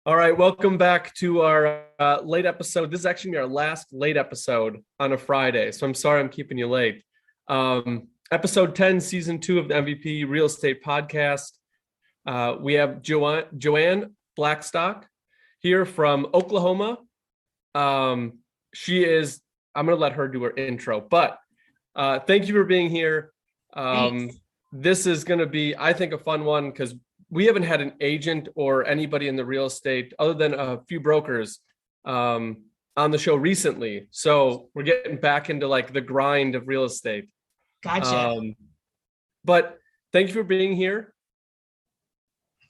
All right, welcome back to our late episode. This is actually our last late episode on a Friday, so I'm sorry I'm keeping you late. Episode 10, season 2 of the MVP Real Estate Podcast. We have JoAnna Blackstock here from Oklahoma. I'm going to let her do her intro, but thank you for being here. This is going to be, I think, a fun one because we haven't had an agent or anybody in the real estate other than a few brokers on the show recently. So we're getting back into like the grind of real estate. Gotcha. But thank you for being here.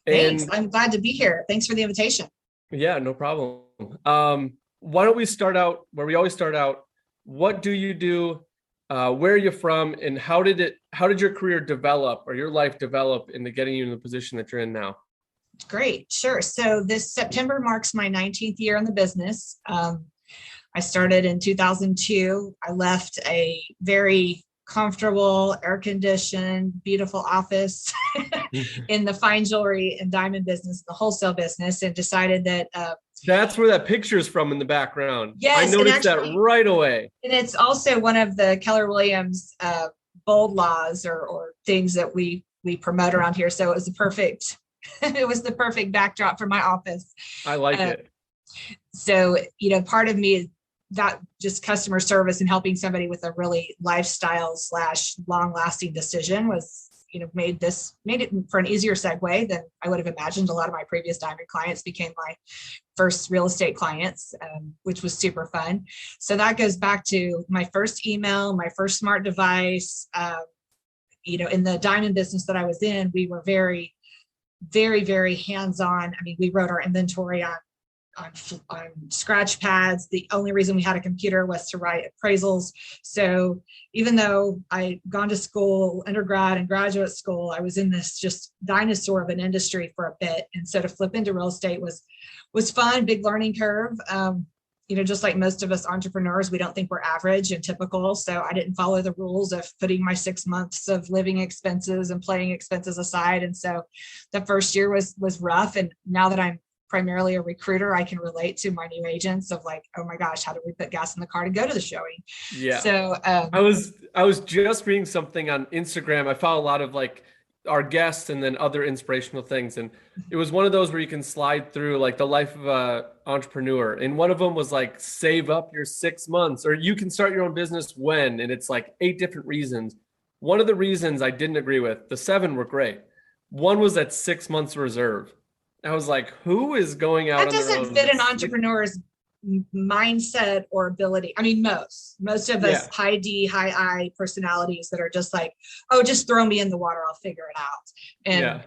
Thanks. I'm glad to be here. Thanks for the invitation. Yeah, no problem. Why don't we start out where we always start out? What do you do? Where are you from, and how did your career develop or your life develop into getting you in the position that you're in now? Great. Sure. So this September marks my 19th year in the business. I started in 2002. I left a very comfortable, air-conditioned, beautiful office in the fine jewelry and diamond business, the wholesale business, and decided that that's where that picture is from in the background. Yes, I noticed that right away. And it's also one of the Keller Williams bold laws or things that we promote around here. So it was the perfect backdrop for my office. I like it. So, part of me is that just customer service and helping somebody with a really lifestyle / long lasting decision was, made it for an easier segue than I would have imagined. A lot of my previous diamond clients became my first real estate clients, which was super fun. So that goes back to my first email, my first smart device. In the diamond business that I was in, we were very, very, very hands-on. I mean, we wrote our inventory on scratch pads. The only reason we had a computer was to write appraisals. So even though I'd gone to school, undergrad and graduate school, I was in this just dinosaur of an industry for a bit. And so to flip into real estate was fun, big learning curve. Just like most of us entrepreneurs, we don't think we're average and typical. So I didn't follow the rules of putting my 6 months of living expenses and playing expenses aside. And so the first year was rough. And now that I'm primarily a recruiter, I can relate to my new agents of like, oh my gosh, how do we put gas in the car to go to the showing? Yeah. So I was just reading something on Instagram. I found a lot of like our guests and then other inspirational things. And it was one of those where you can slide through like the life of an entrepreneur. And one of them was like, save up your 6 months, or you can start your own business when, and it's like 8 different reasons. One of the reasons I didn't agree with, the 7 were great. One was that 6 months reserve. I was like, who is going out? That doesn't fit an entrepreneur's mindset or ability. I mean, most of us high D, high I personalities that are just like, oh, just throw me in the water, I'll figure it out. And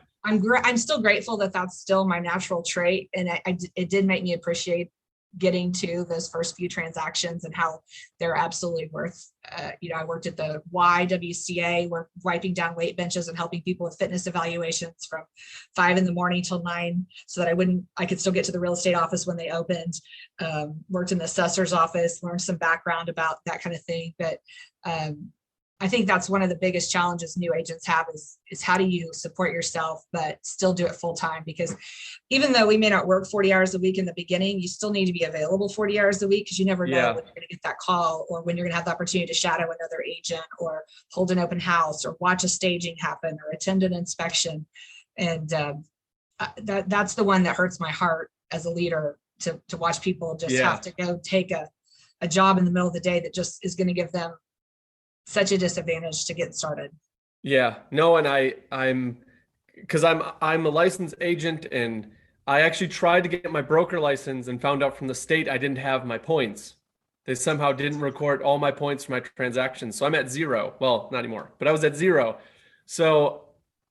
I'm still grateful that that's still my natural trait. And it did make me appreciate getting to those first few transactions and how they're absolutely worth, I worked at the YWCA, we're wiping down weight benches and helping people with fitness evaluations from 5 a.m. till 9 so that I could still get to the real estate office when they opened. Worked in the assessor's office, learned some background about that kind of thing. But I think that's one of the biggest challenges new agents have is how do you support yourself, but still do it full time? Because even though we may not work 40 hours a week in the beginning, you still need to be available 40 hours a week because you never know when you're going to get that call or when you're going to have the opportunity to shadow another agent or hold an open house or watch a staging happen or attend an inspection. And that's the one that hurts my heart as a leader to watch people just have to go take a job in the middle of the day that just is going to give them such a disadvantage to get started. Yeah, no. And I'm a licensed agent, and I actually tried to get my broker license and found out from the state I didn't have my points. They somehow didn't record all my points for my transactions. So I'm at 0. Well, not anymore, but I was at 0. So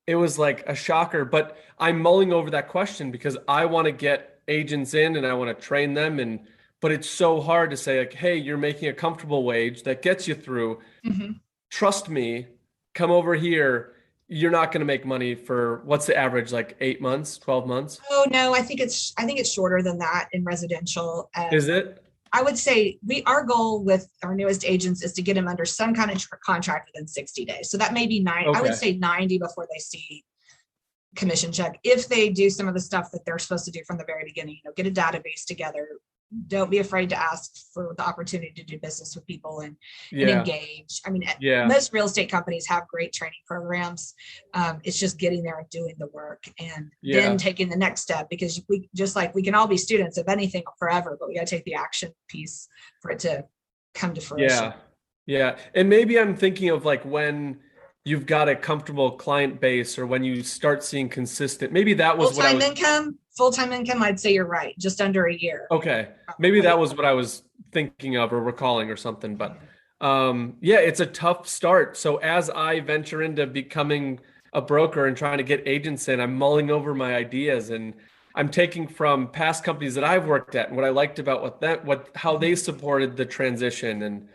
it was like a shocker, but I'm mulling over that question because I want to get agents in and I want to train them. But it's so hard to say like, hey, you're making a comfortable wage that gets you through. Mm-hmm. Trust me, come over here. You're not going to make money for what's the average, like 8 months, 12 months? Oh no, I think it's shorter than that in residential. Is it? I would say our goal with our newest agents is to get them under some kind of contract within 60 days. So that may be 90. Okay. I would say 90 before they see commission check if they do some of the stuff that they're supposed to do from the very beginning. Get a database together. Don't be afraid to ask for the opportunity to do business with people and engage. I mean, most real estate companies have great training programs. It's just getting there and doing the work and then taking the next step, because we can all be students of anything forever, but we got to take the action piece for it to come to fruition. Yeah. And maybe I'm thinking of like when you've got a comfortable client base, or when you start seeing consistent, maybe that was full-time income, I'd say you're right. Just under a year. Okay. Maybe that was what I was thinking of or recalling or something, but it's a tough start. So as I venture into becoming a broker and trying to get agents in, I'm mulling over my ideas, and I'm taking from past companies that I've worked at and what I liked about how they supported the transition. And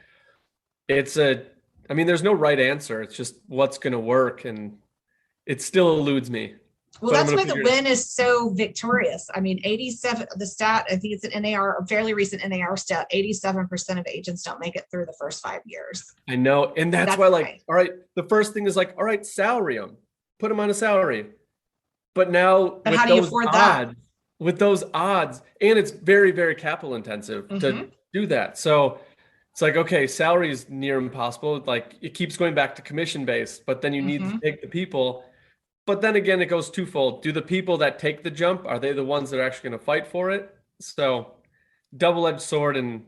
there's no right answer. It's just what's going to work, and it still eludes me. Well, that's why the win is so victorious. I mean, 87, the stat, I think it's an NAR, a fairly recent NAR stat, 87% of agents don't make it through the first 5 years. I know. And that's why, like, all right, the first thing is like, all right, salary them, put them on a salary. But now, how do you afford that? With those odds, and it's very, very capital intensive to do that. So it's like, okay, salary is near impossible. Like, it keeps going back to commission based, but then you need to take the people. But then again, it goes twofold. Do the people that take the jump, are they the ones that are actually going to fight for it? So double-edged sword, and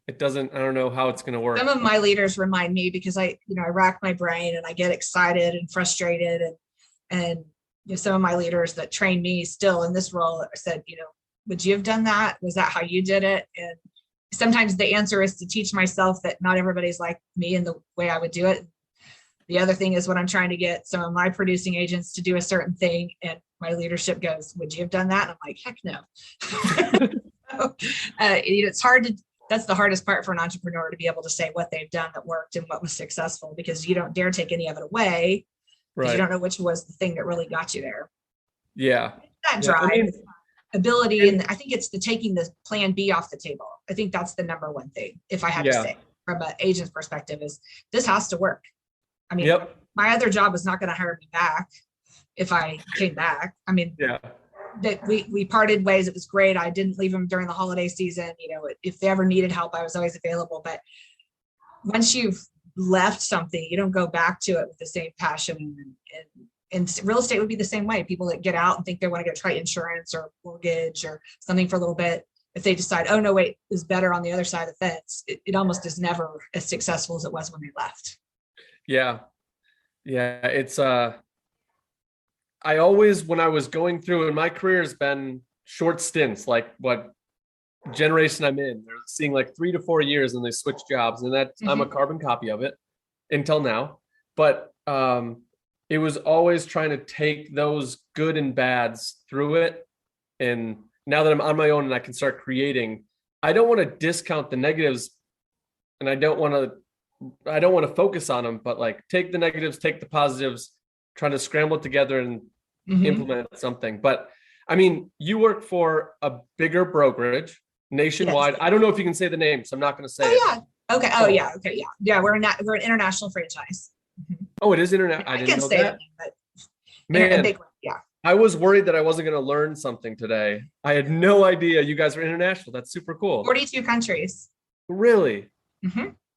I don't know how it's going to work. Some of my leaders remind me, because I rack my brain and I get excited and frustrated, and some of my leaders that train me still in this role said, would you have done that? Was that how you did it? And sometimes the answer is to teach myself that not everybody's like me in the way I would do it. The other thing is when I'm trying to get some of my producing agents to do a certain thing, and my leadership goes, would you have done that? And I'm like, heck no. So, it's hard that's the hardest part for an entrepreneur, to be able to say what they've done that worked and what was successful, because you don't dare take any of it away. Right. You don't know which was the thing that really got you there. Yeah. That drive, ability. And I think it's taking the plan B off the table. I think that's the number one thing, if I had to say from an agent's perspective, is this has to work. I mean, my other job was not going to hire me back if I came back. I mean, that we parted ways. It was great. I didn't leave them during the holiday season. If they ever needed help, I was always available. But once you've left something, you don't go back to it with the same passion. And real estate would be the same way. People that get out and think they want to go try insurance or mortgage or something for a little bit, if they decide, oh no, wait, is better on the other side of the fence, it almost is never as successful as it was when they left. Yeah. It's, I always, when I was going through, and my career has been short stints, like what generation I'm in, they're seeing like 3 to 4 years and they switch jobs, and that's, I'm a carbon copy of it until now. But, it was always trying to take those good and bads through it. And now that I'm on my own and I can start creating, I don't want to discount the negatives, and I don't want to focus on them, but like take the negatives, take the positives, try to scramble it together and implement something. But I mean, you work for a bigger brokerage nationwide. Yes. I don't know if you can say the name, so I'm not going to say it. Yeah. Okay. Oh yeah. Okay. Yeah. We're an international franchise. Oh, it is international. I didn't know that. It, but man, I was worried that I wasn't going to learn something today. I had no idea you guys were international. That's super cool. 42 countries. Really?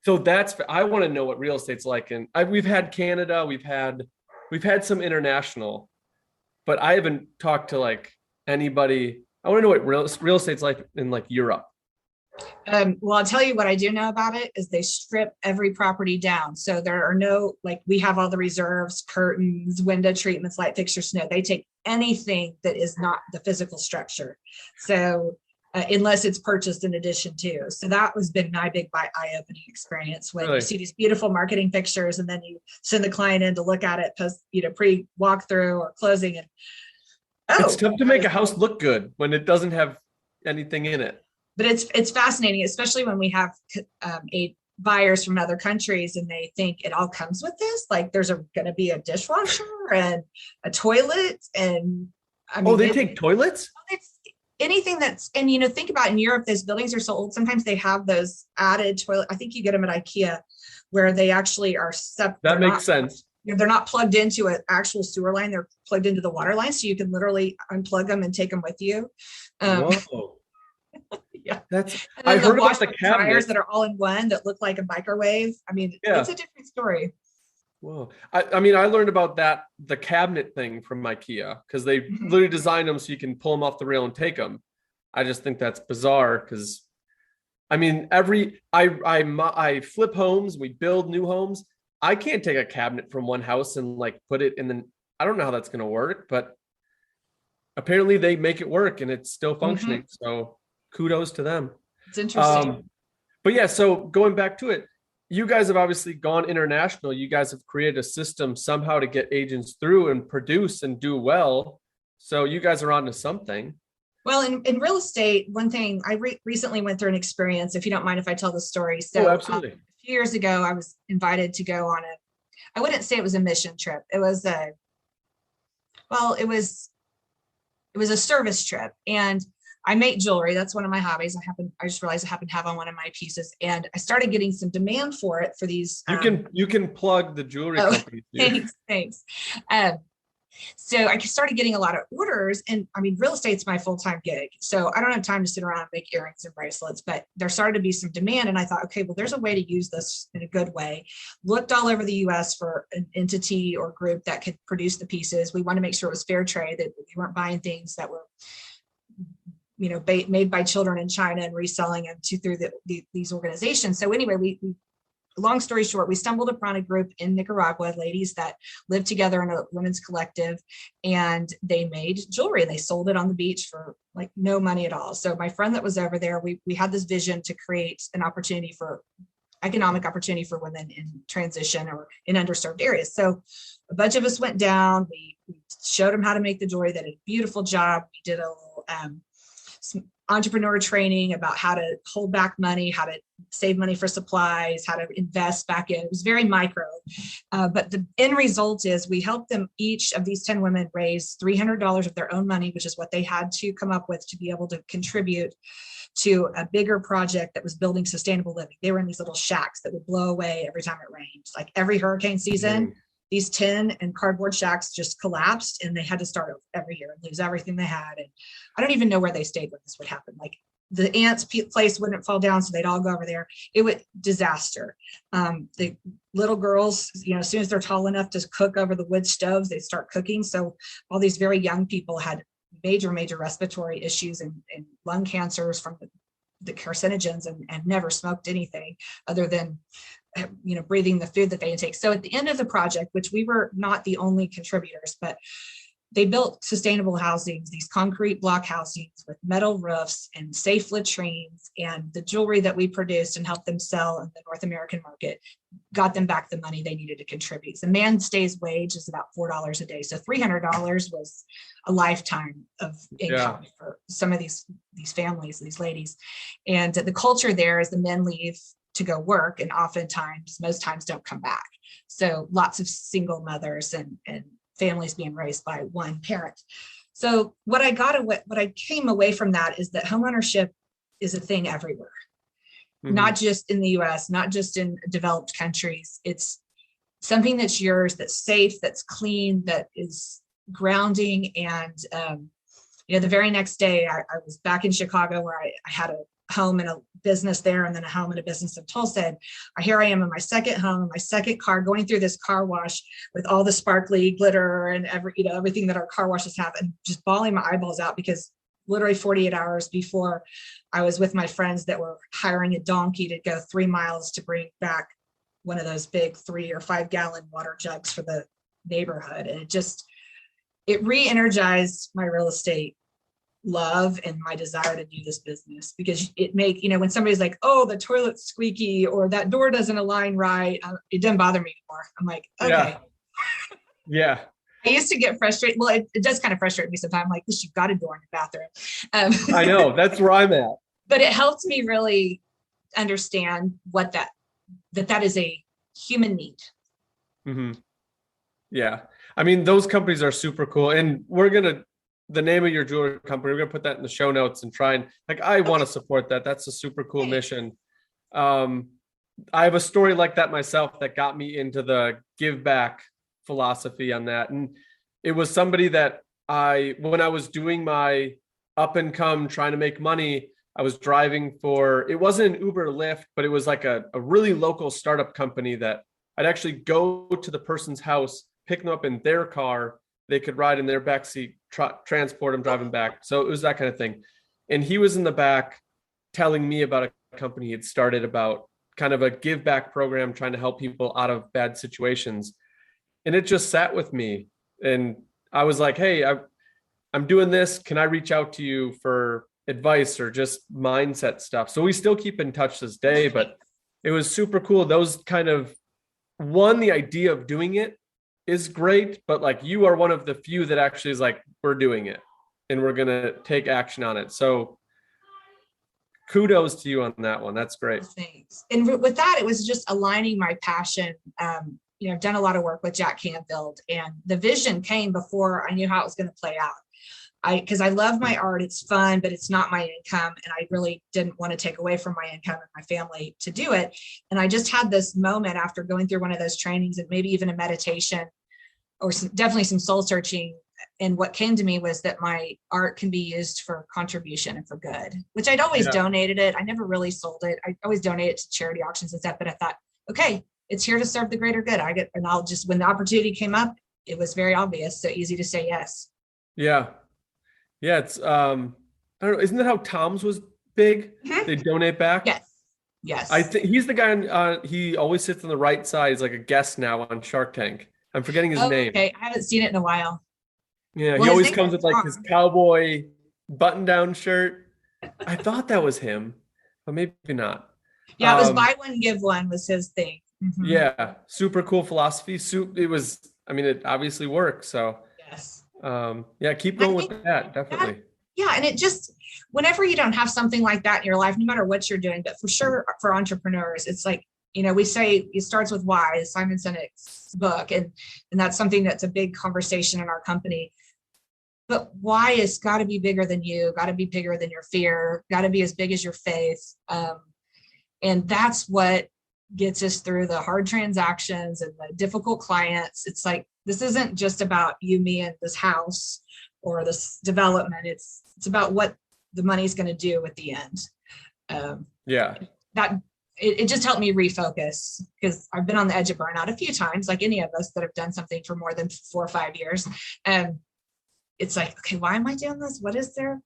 So I want to know what real estate's like. And we've had Canada, we've had some international, but I haven't talked to like anybody. I want to know what real estate's like in like Europe. Well, I'll tell you what I do know about it is they strip every property down. So there are no, like we have all the reserves, curtains, window treatments, light fixtures, no, they take anything that is not the physical structure. So unless it's purchased in addition to. So that has been my big eye-opening experience when you see these beautiful marketing pictures and then you send the client in to look at it post, pre-walkthrough or closing. And it's tough to make a house look good when it doesn't have anything in it. But it's fascinating, especially when we have buyers from other countries and they think it all comes with this. Like there's going to be a dishwasher and a toilet, and I mean, they take toilets. It's anything that's, and think about in Europe, those buildings are so old. Sometimes they have those added toilet. I think you get them at IKEA, where they actually are separate. That makes sense. they're not plugged into an actual sewer line. They're plugged into the water line. So you can literally unplug them and take them with you. Whoa. Yeah. I heard about the dryers that are all in one that look like a microwave. I mean, it's a different story. Whoa. I mean, I learned about the cabinet thing from IKEA, because they literally designed them so you can pull them off the rail and take them. I just think that's bizarre, because I mean, I flip homes, we build new homes. I can't take a cabinet from one house and like put it in the, I don't know how that's going to work, but apparently they make it work and it's still functioning. So kudos to them. It's interesting. But yeah, so going back to it, you guys have obviously gone international. You guys have created a system somehow to get agents through and produce and do well. So you guys are on to something. Well, in real estate, one thing I recently went through an experience, if you don't mind if I tell the story. So absolutely. A few years ago, I was invited to go on I wouldn't say it was a mission trip. It was it was a service trip, and I make jewelry. That's one of my hobbies. I just realized I happen to have on one of my pieces, and I started getting some demand for it for these. You can plug the jewelry company. Thanks. So I started getting a lot of orders, and I mean, real estate's my full-time gig. So I don't have time to sit around and make earrings and bracelets, but there started to be some demand. And I thought, okay, well, there's a way to use this in a good way. Looked all over the US for an entity or group that could produce the pieces. We wanted to make sure it was fair trade, that we weren't buying things that were, made by children in China and reselling them through these organizations. So anyway, long story short, we stumbled upon a group in Nicaragua, ladies that lived together in a women's collective, and they made jewelry and they sold it on the beach for like no money at all. So my friend that was over there, we had this vision to create an economic opportunity for women in transition or in underserved areas. So a bunch of us went down, we showed them how to make the jewelry. They did a beautiful job. We did a little some entrepreneur training about how to hold back money, how to save money for supplies, how to invest back in. It was very micro. But the end result is we helped them, each of these 10 women, raise $300 of their own money, which is what they had to come up with to be able to contribute to a bigger project that was building sustainable living. They were in these little shacks that would blow away every time it rained. Like every hurricane season, these tin and cardboard shacks just collapsed, and they had to start over every year and lose everything they had. And I don't even know where they stayed when this would happen. Like the ants' place wouldn't fall down, so they'd all go over there. It would disaster. The little girls, as soon as they're tall enough to cook over the wood stoves, they start cooking. So all these very young people had major respiratory issues and lung cancers from the carcinogens, and never smoked anything other than breathing the food that they intake. So at the end of the project, which we were not the only contributors, but they built sustainable housings, these concrete block housings with metal roofs and safe latrines, and the jewelry that we produced and helped them sell in the North American market got them back the money they needed to contribute. The mainstay's wage is about $4 a day. So $300 was a lifetime of income for some of these families, these ladies. And the culture there is the men leave to go work, and most times don't come back. So lots of single mothers and families being raised by one parent. So what I came away from that is that homeownership is a thing everywhere, not just in the US, not just in developed countries. It's something that's yours, that's safe, that's clean, that is grounding. And, the very next day I was back in Chicago, where I had a home and a business there, and then a home and a business in Tulsa. And here I am in my second home, my second car, going through this car wash with all the sparkly glitter and everything that our car washes have, and just bawling my eyeballs out, because literally 48 hours before, I was with my friends that were hiring a donkey to go 3 miles to bring back one of those big 3 or 5 gallon water jugs for the neighborhood. And it re-energized my real estate love and my desire to do this business, because when somebody's like, oh, the toilet's squeaky or that door doesn't align right, it doesn't bother me anymore. I'm like, okay. Yeah. I used to get frustrated. Well, it does kind of frustrate me sometimes. I'm like, this, you've got a door in your bathroom. I know, that's where I'm at. But it helped me really understand what that is a human need. Mm-hmm. Yeah. I mean, those companies are super cool. And the name of your jewelry company, we're going to put that in the show notes and try and I want to support that. That's a super cool mission. I have a story like that myself that got me into the give back philosophy on that. And it was somebody that when I was doing my up and come trying to make money, I was driving for, it wasn't an Uber Lyft, but it was like a really local startup company that I'd actually go to the person's house, pick them up in their car. They could ride in their backseat, transport them driving back. So it was that kind of thing. And he was in the back telling me about a company he'd started about kind of a give back program, trying to help people out of bad situations. And it just sat with me. And I was like, hey, I'm doing this. Can I reach out to you for advice or just mindset stuff? So we still keep in touch this day, but it was super cool. Those kind of, the idea of doing it is great, but like you are one of the few that actually is like, we're doing it and we're going to take action on it. So kudos to you on that one. That's great. Thanks. And with that, it was just aligning my passion. I've done a lot of work with Jack Canfield, and the vision came before I knew how it was going to play out. Because I love my art, it's fun, but it's not my income. And I really didn't want to take away from my income and my family to do it. And I just had this moment after going through one of those trainings, and maybe even a meditation or definitely some soul searching. And what came to me was that my art can be used for contribution and for good, which I'd always donated it. I never really sold it. I always donated to charity auctions and stuff, but I thought, okay, it's here to serve the greater good. When the opportunity came up, it was very obvious, so easy to say yes. Yeah. Yeah, it's I don't know, isn't that how Tom's was big? Mm-hmm. They donate back? Yes. I think he's the guy he always sits on the right side. He's like a guest now on Shark Tank. I'm forgetting his name. Okay, I haven't seen it in a while. Yeah, he always comes with like his cowboy button-down shirt. I thought that was him, but maybe not. Yeah, it was buy one, give one was his thing. Mm-hmm. Yeah, super cool philosophy. It obviously works. So yes. Keep going with that, definitely. And it just, whenever you don't have something like that in your life, no matter what you're doing, but for sure for entrepreneurs, it's like, we say it starts with why, Simon Sinek's book, and that's something that's a big conversation in our company. But why has got to be bigger than you, got to be bigger than your fear, got to be as big as your faith. And that's what gets us through the hard transactions and the difficult clients. It's like, this isn't just about you, me, and this house or this development. It's about what the money's going to do at the end. It just helped me refocus, because I've been on the edge of burnout a few times, like any of us that have done something for more than 4 or 5 years. And it's like, okay, why am I doing this? What is the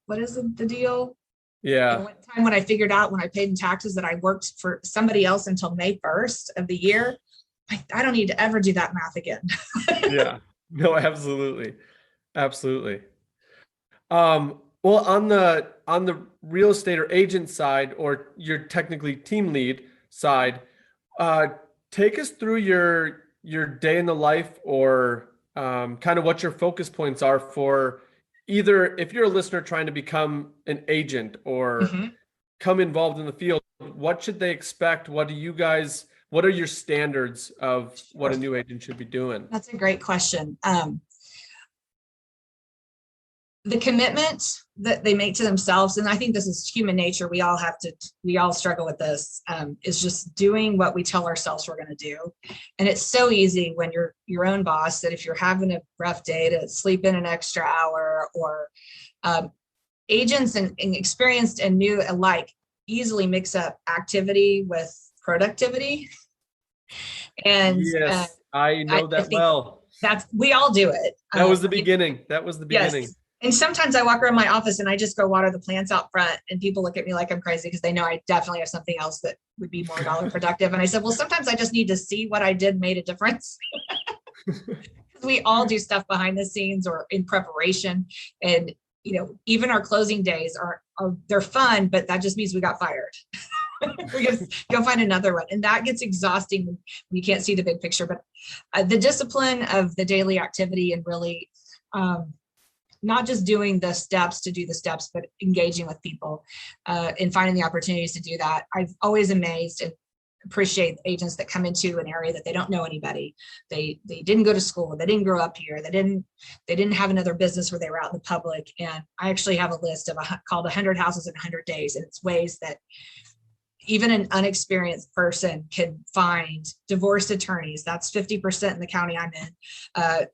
deal? Yeah. One time when I figured out, when I paid in taxes, that I worked for somebody else until May 1st of the year, I don't need to ever do that math again. Yeah, no, absolutely. Well, on the real estate or agent side, or your technically team lead side, take us through your day in the life, or kind of what your focus points are for either, if you're a listener trying to become an agent or come involved in the field, what should they expect? What are your standards of what a new agent should be doing? That's a great question. The commitment that they make to themselves, and I think this is human nature, we all struggle with this, is just doing what we tell ourselves we're going to do. And it's so easy when you're your own boss, that if you're having a rough day, to sleep in an extra hour, or agents and experienced and new alike easily mix up activity with productivity. And yes, I know that well. We all do it. That was the beginning. Yes. And sometimes I walk around my office and I just go water the plants out front, and people look at me like I'm crazy, because they know I definitely have something else that would be more dollar productive. And I said, well, sometimes I just need to see what I did made a difference. We all do stuff behind the scenes or in preparation. And, even our closing days they're fun, but that just means we got fired. We got to go find another one. And that gets exhausting when you can't see the big picture. But the discipline of the daily activity, and really, not just doing the steps to do the steps, but engaging with people and finding the opportunities to do that. I've always amazed and appreciate agents that come into an area that they don't know anybody. They didn't go to school. They didn't grow up here. They didn't have another business where they were out in the public. And I actually have a list called 100 Houses in 100 Days. And it's ways that even an unexperienced person can find divorce attorneys. That's 50% in the county I'm in.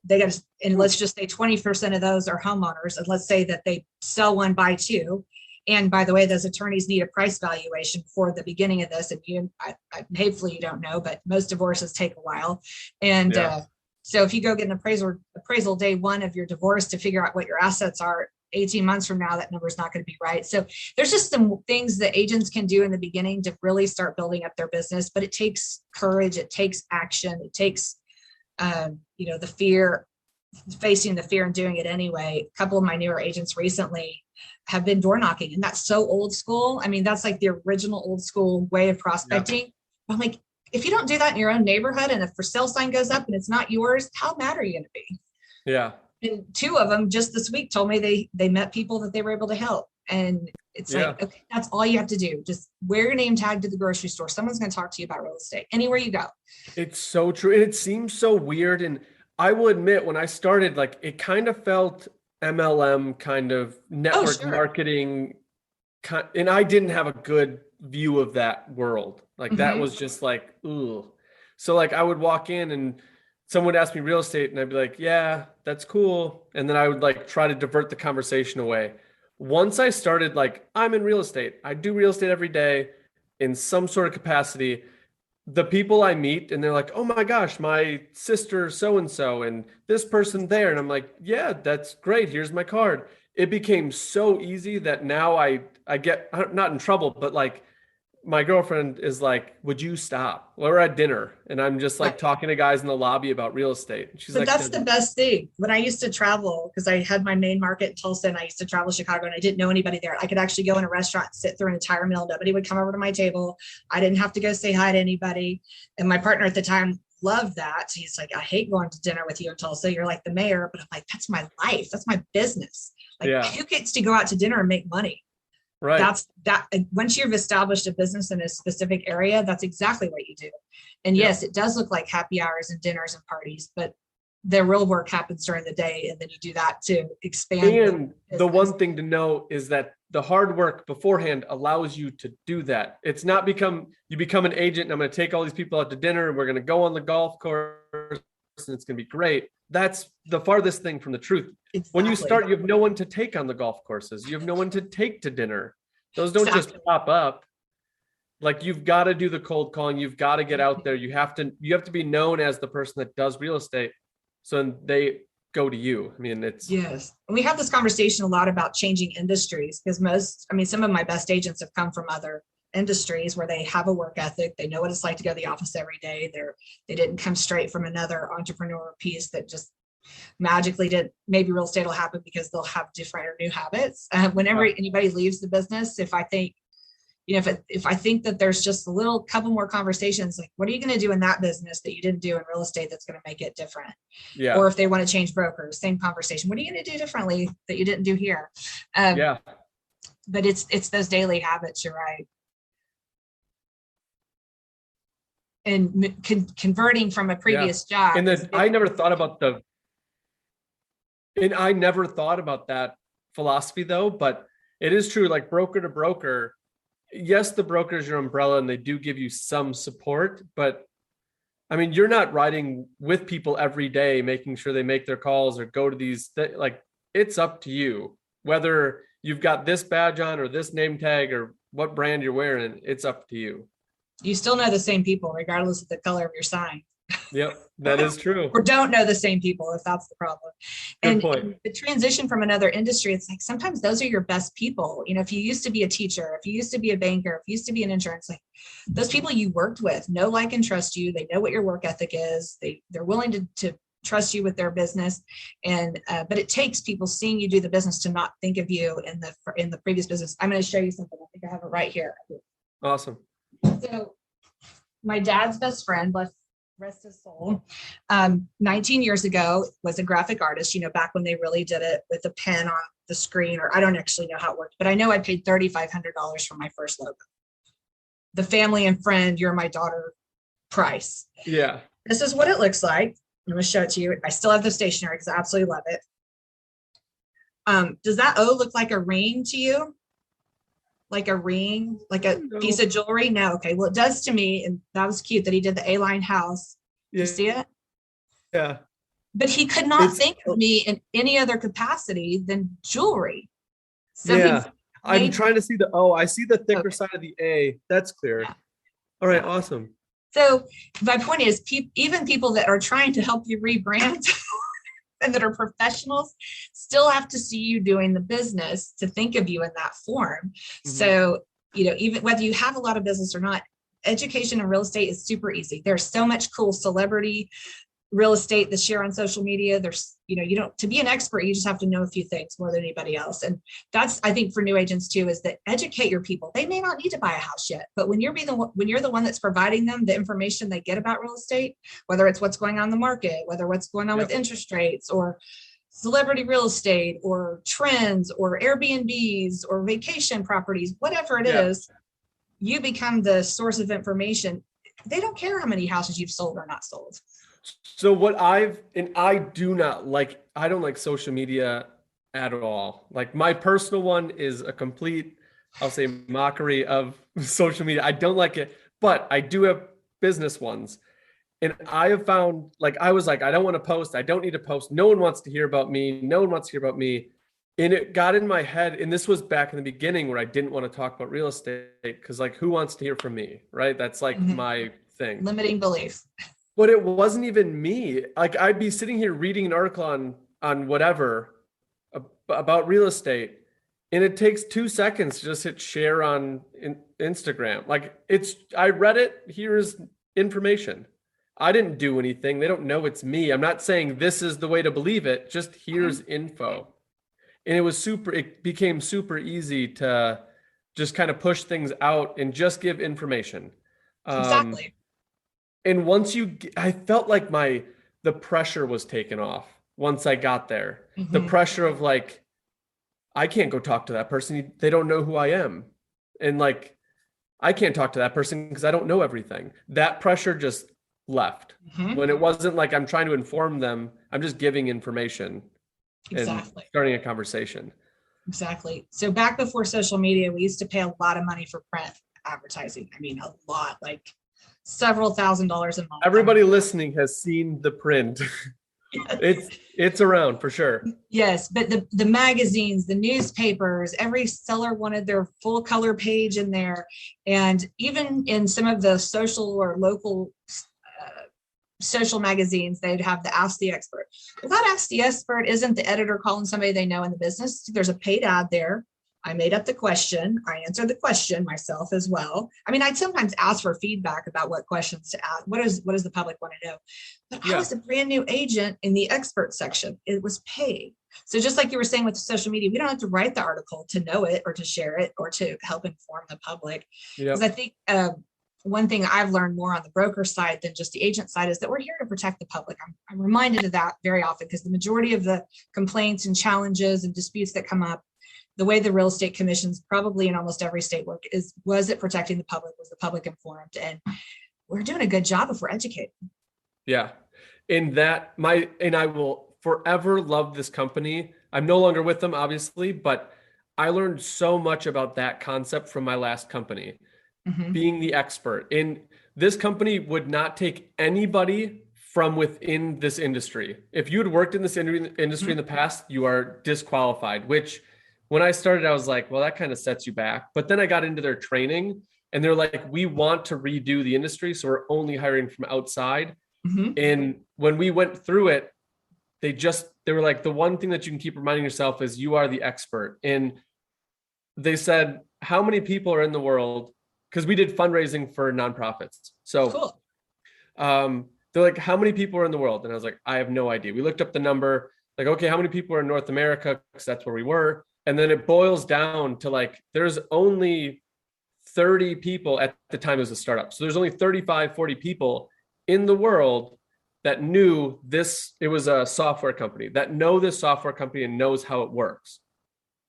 And let's just say 20% of those are homeowners. And let's say that they sell one, buy two. And by the way, those attorneys need a price valuation for the beginning of this. And hopefully you don't know, but most divorces take a while. And so if you go get an appraisal day one of your divorce to figure out what your assets are, 18 months from now, that number is not going to be right. So there's just some things that agents can do in the beginning to really start building up their business, but it takes courage. It takes action. It takes, the fear, facing the fear and doing it anyway. A couple of my newer agents recently have been door knocking, and that's so old school. I mean, that's like the original old school way of prospecting. Yep. I'm like, if you don't do that in your own neighborhood and a for sale sign goes up and it's not yours, how mad are you going to be? Yeah. And two of them just this week told me they met people that they were able to help. And it's like, okay, that's all you have to do. Just wear your name tag to the grocery store. Someone's going to talk to you about real estate anywhere you go. It's so true. And it seems so weird. And I will admit, when I started, like, it kind of felt MLM kind of network marketing. And I didn't have a good view of that world. Like that was just like, ooh. So like I would walk in and someone would ask me real estate and I'd be like, yeah, that's cool. And then I would like try to divert the conversation away. Once I started, like, I'm in real estate, I do real estate every day in some sort of capacity. The people I meet and they're like, oh my gosh, my sister so-and-so and this person there. And I'm like, yeah, that's great. Here's my card. It became so easy that now I get not in trouble, but like my girlfriend is like, would you stop? Well, we're at dinner and I'm just like talking to guys in the lobby about real estate. She's like, that's the best thing. When I used to travel, because I had my main market in Tulsa and I used to travel to Chicago and I didn't know anybody there. I could actually go in a restaurant and sit through an entire meal. Nobody would come over to my table. I didn't have to go say hi to anybody. And my partner at the time loved that. He's like, I hate going to dinner with you in Tulsa. You're like the mayor. But I'm like, that's my life. That's my business. Like, who gets to go out to dinner and make money? Right. That's that. Once you've established a business in a specific area, that's exactly what you do. And yes, it does look like happy hours and dinners and parties, but the real work happens during the day. And then you do that to expand. And the one thing to know is that the hard work beforehand allows you to do that. It's not you become an agent and I'm going to take all these people out to dinner and we're going to go on the golf course and it's going to be great. That's the farthest thing from the truth. Exactly. When you start, you have no one to take on the golf courses. You have no one to take to dinner. Those don't just pop up. Like, you've got to do the cold calling. You've got to get out there. You have to be known as the person that does real estate. So they go to you. I mean, yes. And we have this conversation a lot about changing industries because some of my best agents have come from other industries where they have a work ethic. They know what it's like to go to the office every day. They didn't come straight from another entrepreneur piece that just magically did. Maybe real estate will happen because they'll have different or new habits. Whenever anybody leaves the business, if I think, if I think that there's just a couple more conversations, like, what are you going to do in that business that you didn't do in real estate that's going to make it different? Yeah. Or if they want to change brokers, same conversation. What are you going to do differently that you didn't do here? But it's those daily habits. You're right. And converting from a previous job. And I never thought about that philosophy though, but it is true, like broker to broker. Yes, the broker is your umbrella and they do give you some support, but I mean, you're not riding with people every day, making sure they make their calls or go to these, like, it's up to you. Whether you've got this badge on or this name tag or what brand you're wearing, it's up to you. You still know the same people, regardless of the color of your sign. Yep, that is true. Or don't know the same people, if that's the problem. Good point. And the transition from another industry, it's like sometimes those are your best people. If you used to be a teacher, if you used to be a banker, if you used to be an insurance, like those people you worked with know, like, and trust you. They know what your work ethic is. They're willing to trust you with their business. And but it takes people seeing you do the business to not think of you in the previous business. I'm going to show you something. I think I have it right here. Awesome. So my dad's best friend, rest his soul, 19 years ago was a graphic artist, back when they really did it with a pen on the screen, or I don't actually know how it worked, but I know I paid $3,500 for my first logo. The family and friend, you're my daughter price. Yeah. This is what it looks like. I'm going to show it to you. I still have the stationery because I absolutely love it. Does that O look like a ring to you? like a ring, like a No. piece of jewelry? No. Okay. Well, it does to me. And that was cute that he did the A-line house. Yeah. You see it? Yeah. But he could not think of me in any other capacity than jewelry. So yeah. I'm made, trying to see I see the thicker side of the A. That's clear. yeah. All right. Awesome. So my point is, even people that are trying to help you rebrand and that are professionals still have to see you doing the business to think of you in that form. Mm-hmm. So, even whether you have a lot of business or not, education in real estate is super easy. There's so much cool celebrity real estate to share on social media. There's, to be an expert, you just have to know a few things more than anybody else. And that's, I think, for new agents too, is that educate your people. They may not need to buy a house yet, but when you're the one that's providing them the information they get about real estate, whether it's what's going on in the market, whether what's going on with interest rates or celebrity real estate or trends or Airbnbs or vacation properties, whatever it is, you become the source of information. They don't care how many houses you've sold or not sold. So I don't like social media at all. Like my personal one is a complete, I'll say, mockery of social media. I don't like it, but I do have business ones. And I have found, I was like, I don't want to post. I don't need to post. No one wants to hear about me. No one wants to hear about me. And it got in my head. And this was back in the beginning where I didn't want to talk about real estate because who wants to hear from me? Right. That's my thing. Limiting belief. But it wasn't even me. I'd be sitting here reading an article on whatever about real estate, and it takes 2 seconds to just hit share on Instagram. I read it. Here's information. I didn't do anything. They don't know it's me. I'm not saying this is the way to believe it. Just here's info. And it became super easy to just kind of push things out and just give information. Exactly. And I felt like the pressure was taken off once I got there. Mm-hmm. The pressure of I can't go talk to that person. They don't know who I am. And I can't talk to that person because I don't know everything. That pressure just left. Mm-hmm. When it wasn't like I'm trying to inform them, I'm just giving information. Exactly. And starting a conversation. Exactly. So back before social media, we used to pay a lot of money for print advertising. I mean, a lot, several $1,000s a month. Everybody listening has seen the print. Yes. It's around for sure. Yes, but the magazines, the newspapers, every seller wanted their full color page in there. And even in some of the social or local social magazines, they'd have the Ask the Expert. Well, that Ask the Expert isn't the editor calling somebody they know in the business. There's a paid ad there. I made up the question. I answered the question myself as well. I mean, I'd sometimes ask for feedback about what questions to ask. What does the public want to know? But I was a brand new agent in the expert section. It was paid. So just like you were saying with social media, we don't have to write the article to know it or to share it or to help inform the public. Because I think one thing I've learned more on the broker side than just the agent side is that we're here to protect the public. I'm reminded of that very often because the majority of the complaints and challenges and disputes that come up, the way the real estate commissions probably in almost every state work was it protecting the public? Was the public informed? And we're doing a good job if we're educated. Yeah. And I will forever love this company. I'm no longer with them, obviously, but I learned so much about that concept from my last company, being the expert. And this company would not take anybody from within this industry. If you had worked in this industry in the past, you are disqualified, which when I started, I was like, well, that kind of sets you back. But then I got into their training and they're like, we want to redo the industry. So we're only hiring from outside. Mm-hmm. And when we went through it, they were like, the one thing that you can keep reminding yourself is you are the expert. And they said, how many people are in the world? Because we did fundraising for nonprofits. So cool. They're like, how many people are in the world? And I was like, I have no idea. We looked up the number, okay, how many people are in North America? Because that's where we were. And then it boils down to there's only 30 people at the time it was a startup. So there's only 35, 40 people in the world that knew this. It was a software company that know this software company and knows how it works.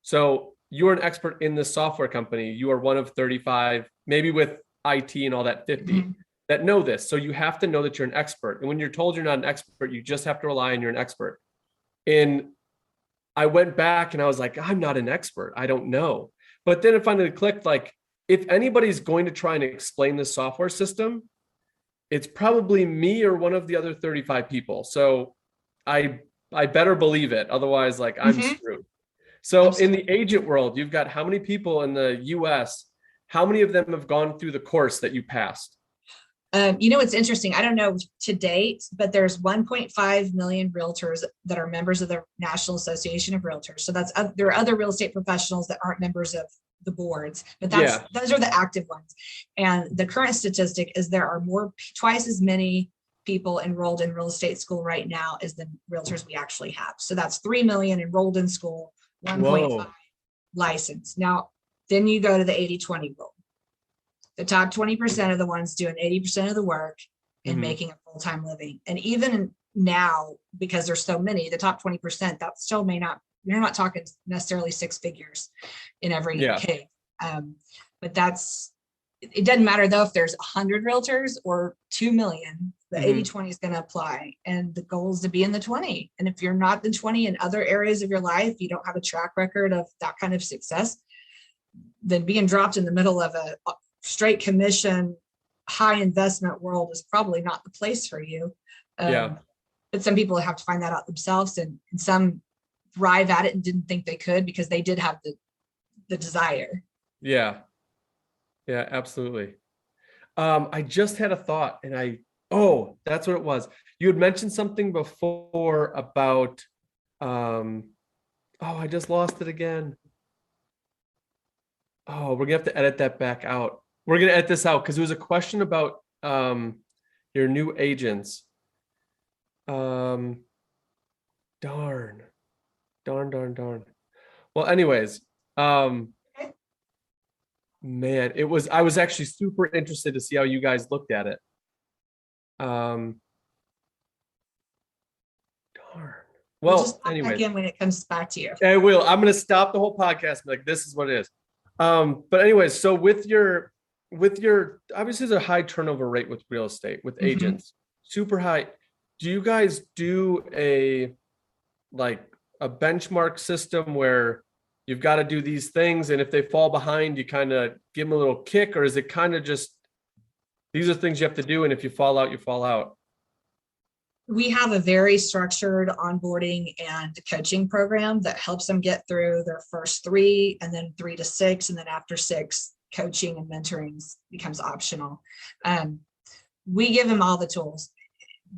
So you're an expert in this software company. You are one of 35, maybe with IT and all that 50 that know this. So you have to know that you're an expert. And when you're told you're not an expert, you just have to rely on you're an expert. And I went back and I was like, I'm not an expert. I don't know. But then it finally clicked, like, if anybody's going to try and explain the software system, it's probably me or one of the other 35 people. So I better believe it. Otherwise, like, I'm screwed. So in the agent world, you've got how many people in the US? How many of them have gone through the course that you passed? It's interesting. I don't know to date, but there's 1.5 million realtors that are members of the National Association of Realtors. So there are other real estate professionals that aren't members of the boards, but those are the active ones. And the current statistic is there are twice as many people enrolled in real estate school right now as the realtors we actually have. So that's 3 million enrolled in school, 1.5 licensed. Now, then you go to the 80-20 rule. The top 20% are the ones doing 80% of the work and making a full-time living. And even now, because there's so many, the top 20%, that still you're not talking necessarily six figures in every case. But it doesn't matter though, if there's 100 realtors or 2 million, the 80-20 is going to apply. And the goal is to be in the 20. And if you're not the 20 in other areas of your life, you don't have a track record of that kind of success, then being dropped in the middle of a straight commission, high investment world is probably not the place for you. But some people have to find that out themselves, and some thrive at it and didn't think they could because they did have the desire. Yeah, absolutely. I just had a thought, and that's what it was. You had mentioned something before about, I just lost it again. We're gonna have to edit that back out. We're going to edit this out because there was a question about your new agents. Darn. Well, anyways, man, I was actually super interested to see how you guys looked at it. Darn. Well, just anyways, again, when it comes back to you. I will. I'm going to stop the whole podcast and be like, this is what it is. But anyways, so with your obviously there's a high turnover rate with real estate, with agents, super high. Do you guys do a benchmark system where you've got to do these things, and if they fall behind, you kind of give them a little kick, or is it kind of just, these are things you have to do, and if you fall out, you fall out? We have a very structured onboarding and coaching program that helps them get through their first 3, and then 3 to 6, and then after 6, coaching and mentoring becomes optional. We give them all the tools,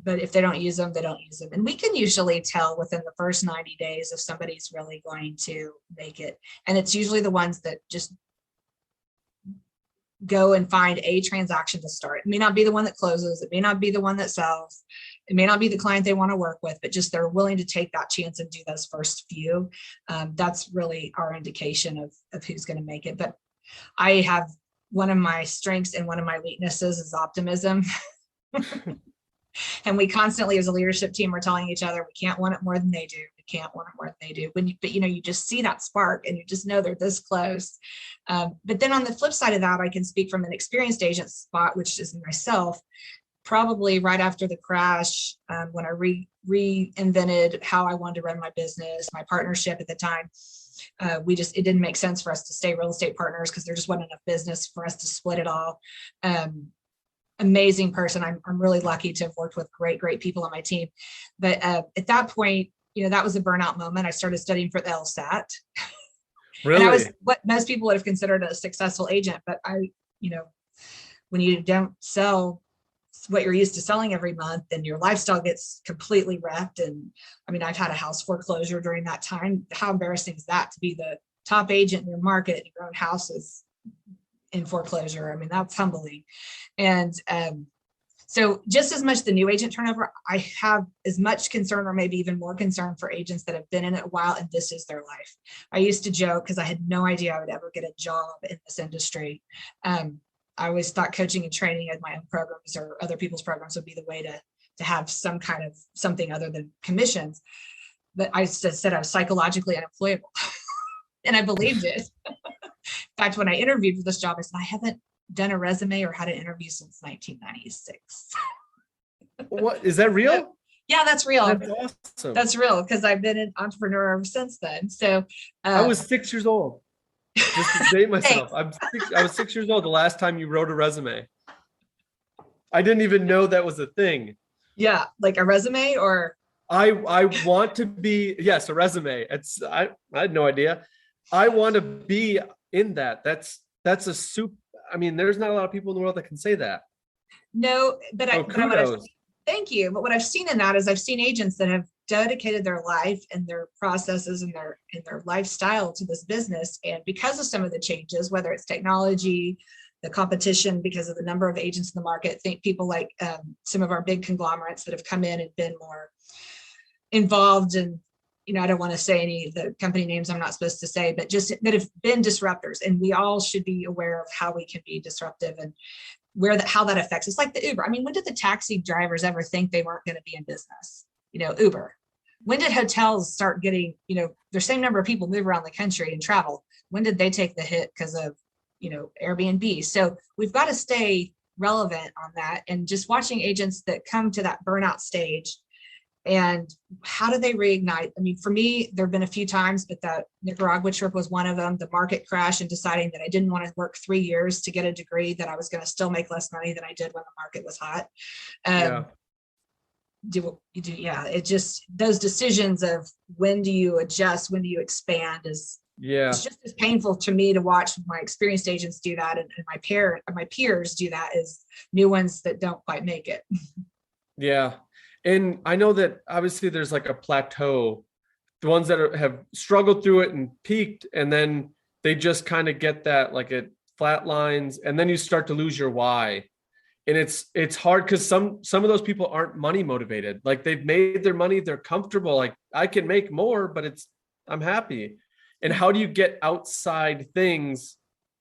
but if they don't use them, they don't use them. And we can usually tell within the first 90 days if somebody's really going to make it. And it's usually the ones that just go and find a transaction to start. It may not be the one that closes. It may not be the one that sells. It may not be the client they want to work with, but just they're willing to take that chance and do those first few. That's really our indication of who's going to make it. But I have, one of my strengths and one of my weaknesses is optimism. And we constantly, as a leadership team, we're telling each other, we can't want it more than they do. We can't want it more than they do. But you just see that spark and you just know they're this close. But then on the flip side of that, I can speak from an experienced agent spot, which is myself. Probably right after the crash, when I reinvented how I wanted to run my business, my partnership at the time, it didn't make sense for us to stay real estate partners because there just wasn't enough business for us to split it all. Amazing person. I'm really lucky to have worked with great people on my team. But at that point, that was a burnout moment. I started studying for the LSAT. Really? And I was what most people would have considered a successful agent. But when you don't sell what you're used to selling every month, then your lifestyle gets completely wrecked. And I mean, I've had a house foreclosure during that time. How embarrassing is that to be the top agent in your market and your own house is in foreclosure? I mean, that's humbling. And so just as much the new agent turnover, I have as much concern or maybe even more concern for agents that have been in it a while and this is their life. I used to joke because I had no idea I would ever get a job in this industry. I always thought coaching and training at my own programs or other people's programs would be the way to have some kind of something other than commissions. But I said I was psychologically unemployable. And I believed it. In fact, when I interviewed for this job, I said, I haven't done a resume or had an interview since 1996. What, is that real? Yeah, that's real. That's awesome. That's real because I've been an entrepreneur ever since then. So I was 6 years old. just to date myself. Thanks. I was 6 years old the last time you wrote a resume. I didn't even know that was a thing. Yeah, like a resume or I want to be, yes, a resume. I had no idea. I want to be in that. That's a soup. I mean, there's not a lot of people in the world that can say that. no, but So what I've kudos. thank you. But what I've seen in that is I've seen agents that have dedicated their life and their processes and their lifestyle to this business. And because of some of the changes, whether it's technology, the competition, because of the number of agents in the market, think people like some of our big conglomerates that have come in and been more involved in, I don't want to say any of the company names I'm not supposed to say, but just that have been disruptors. And we all should be aware of how we can be disruptive and how that affects us. Like the Uber. I mean, when did the taxi drivers ever think they weren't going to be in business? Uber. When did hotels start getting, the same number of people move around the country and travel? When did they take the hit because of, Airbnb? So we've got to stay relevant on that. And just watching agents that come to that burnout stage, and how do they reignite? I mean, for me, there have been a few times, but that Nicaragua trip was one of them. The market crash and deciding that I didn't want to work 3 years to get a degree, that I was going to still make less money than I did when the market was hot. Yeah. Yeah. It just, those decisions of when do you adjust, when do you expand it's just as painful to me to watch my experienced agents do that and my peers do that as new ones that don't quite make it. Yeah. And I know that obviously there's like a plateau, the ones that have struggled through it and peaked, and then they just kind of get that, like it flatlines, and then you start to lose your why. And it's hard because some of those people aren't money motivated. Like they've made their money, they're comfortable. Like I can make more, but I'm happy. And how do you get outside things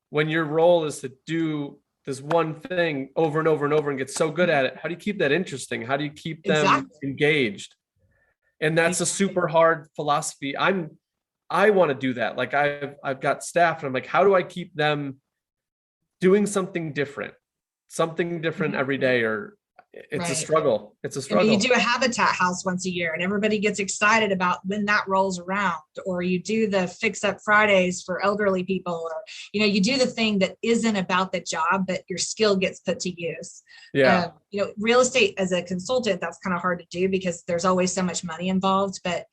when your role is to do this one thing over and over and over and get so good at it? How do you keep that interesting? How do you keep them Exactly. engaged? And that's a super hard philosophy. I want to do that. Like I've got staff and I'm like, how do I keep them doing something different every day? Or it's a struggle. It's a struggle. You do a habitat house once a year and everybody gets excited about when that rolls around, or you do the fix up Fridays for elderly people, or, you do the thing that isn't about the job, but your skill gets put to use. Yeah. Real estate as a consultant, that's kind of hard to do because there's always so much money involved. But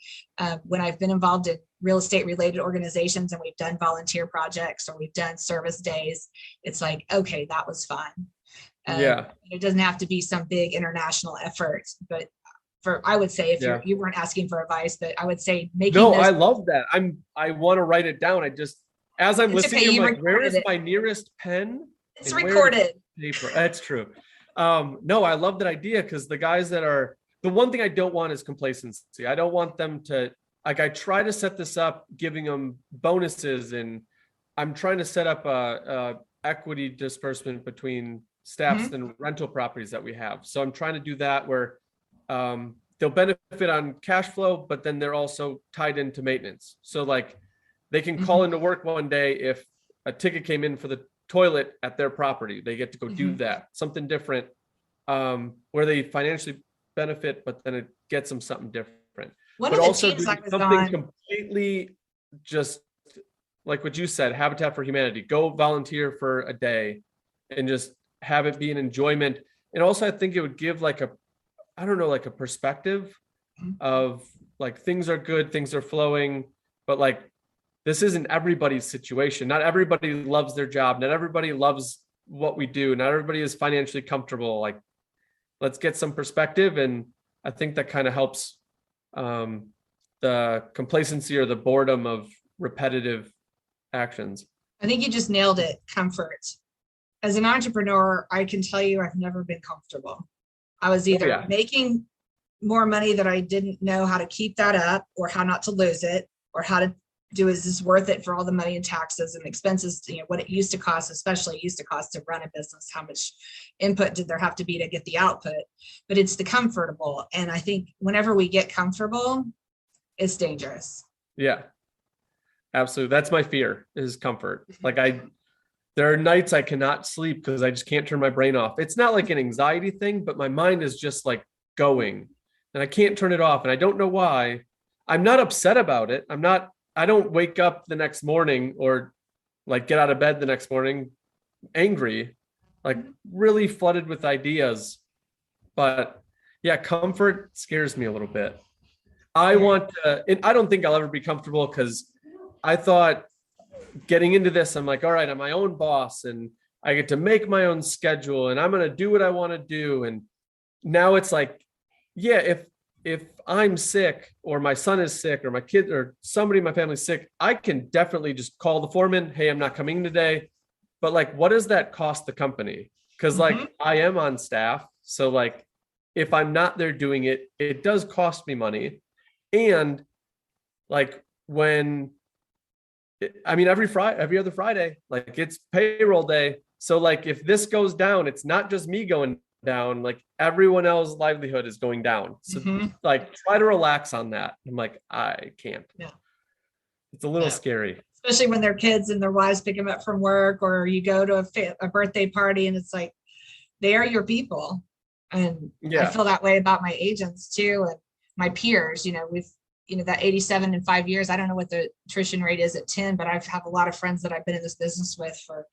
when I've been involved in real estate related organizations and we've done volunteer projects or we've done service days, it's like, okay, that was fun. It doesn't have to be some big international effort, but I would say if you weren't asking for advice, but I would say I love that. I want to write it down. As I'm listening, okay, I'm like, where is my nearest pen? It's recorded. Paper? That's true. No, I love that idea because the one thing I don't want is complacency. I don't want them to, like, I try to set this up, giving them bonuses, and I'm trying to set up a equity disbursement between staffs and rental properties that we have. So I'm trying to do that where they'll benefit on cash flow, but then they're also tied into maintenance. So like they can call into work one day if a ticket came in for the toilet at their property, they get to go do that, something different, where they financially benefit, but then it gets them something different. But also something completely just like what you said, Habitat for Humanity, go volunteer for a day and just have it be an enjoyment. And also I think it would give like a perspective of like, things are good, things are flowing, but like, this isn't everybody's situation. Not everybody loves their job. Not everybody loves what we do. Not everybody is financially comfortable. Like, let's get some perspective. And I think that kind of helps the complacency or the boredom of repetitive actions. I think you just nailed it. Comfort. As an entrepreneur, I can tell you I've never been comfortable. I was either making more money that I didn't know how to keep that up or how not to lose it, or how to do, is this worth it for all the money and taxes and expenses, what it used to cost, especially used to cost to run a business, how much input did there have to be to get the output? But it's the comfortable. And I think whenever we get comfortable, it's dangerous. Yeah, absolutely. That's my fear, is comfort. Like there are nights I cannot sleep because I just can't turn my brain off. It's not like an anxiety thing, but my mind is just like going and I can't turn it off. And I don't know why. I'm not upset about it. I don't wake up the next morning or like get out of bed the next morning angry, like really flooded with ideas. But yeah, comfort scares me a little bit. I want to, and I don't think I'll ever be comfortable, because I thought getting into this, I'm like, all right, I'm my own boss and I get to make my own schedule and I'm going to do what I want to do. And now it's like, yeah, if I'm sick or my son is sick or my kid or somebody in my family's sick, I can definitely just call the foreman. Hey, I'm not coming today. But like, what does that cost the company? Because like I am on staff. So like, if I'm not there doing it, it does cost me money. And like every other Friday, like it's payroll day. So like, if this goes down, it's not just me going down, like everyone else's livelihood is going down. So like, try to relax on that. I'm like, I can't. Yeah. It's a little scary. Especially when their kids and their wives pick them up from work, or you go to a birthday party and it's like, they are your people. And I feel that way about my agents too. And my peers, that 87 in 5 years, I don't know what the attrition rate is at 10, but I have a lot of friends that I've been in this business with for